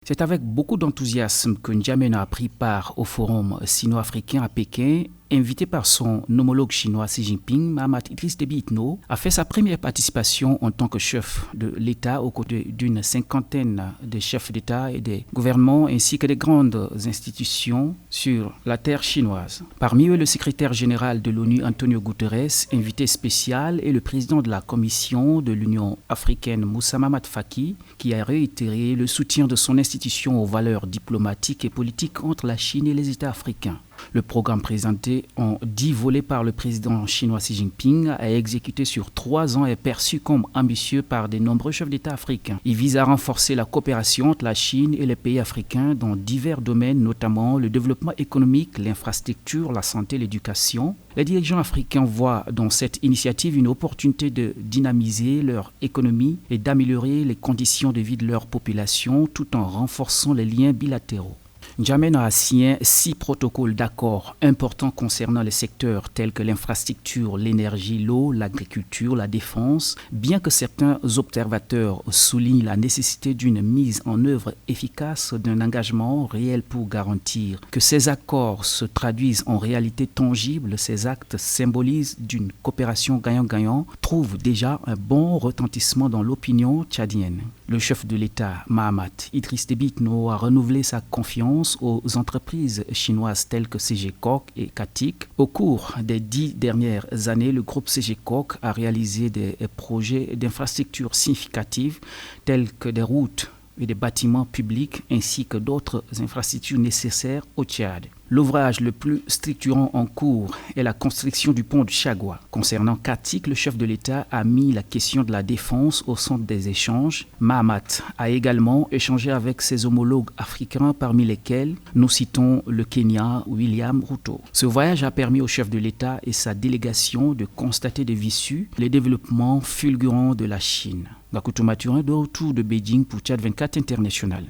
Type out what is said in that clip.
C'est avec beaucoup d'enthousiasme que N'Djamena a pris part au forum sino-africain à Pékin. Invité par son homologue chinois Xi Jinping, Mahamat Idriss Déby Itno a fait sa première participation en tant que chef de l'État aux côtés d'une cinquantaine de chefs d'État et des gouvernements ainsi que des grandes institutions sur la terre chinoise. Parmi eux, le secrétaire général de l'ONU Antonio Guterres, invité spécial, et le président de la Commission de l'Union africaine Moussa Mahamat Faki, qui a réitéré le soutien de son institution aux valeurs diplomatiques et politiques entre la Chine et les États africains. Le programme présenté en 10 volets par le président chinois Xi Jinping a exécuté sur 3 ans est perçu comme ambitieux par de nombreux chefs d'État africains. Il vise à renforcer la coopération entre la Chine et les pays africains dans divers domaines, notamment le développement économique, l'infrastructure, la santé, l'éducation. Les dirigeants africains voient dans cette initiative une opportunité de dynamiser leur économie et d'améliorer les conditions de vie de leur population tout en renforçant les liens bilatéraux. N'Djamena a signé 6 protocoles d'accord importants concernant les secteurs tels que l'infrastructure, l'énergie, l'eau, l'agriculture, la défense, bien que certains observateurs soulignent la nécessité d'une mise en œuvre efficace d'un engagement réel pour garantir que ces accords se traduisent en réalité tangible. Ces actes symbolisent d'une coopération gagnant-gagnant, trouvent déjà un bon retentissement dans l'opinion tchadienne. Le chef de l'État, Mahamat Idriss Déby Itno, a renouvelé sa confiance aux entreprises chinoises telles que CGCOC et CATIC. Au cours des 10 dernières années, le groupe CGCOC a réalisé des projets d'infrastructures significatifs tels que des routes et des bâtiments publics ainsi que d'autres infrastructures nécessaires au Tchad. L'ouvrage le plus structurant en cours est la construction du pont de Chagua. Concernant CATIC, le chef de l'État a mis la question de la défense au centre des échanges. Mahamat a également échangé avec ses homologues africains, parmi lesquels nous citons le Kenya, William Ruto. Ce voyage a permis au chef de l'État et sa délégation de constater de visu les développements fulgurants de la Chine. Gakuto Maturin de retour de Beijing pour Tchad 24 International.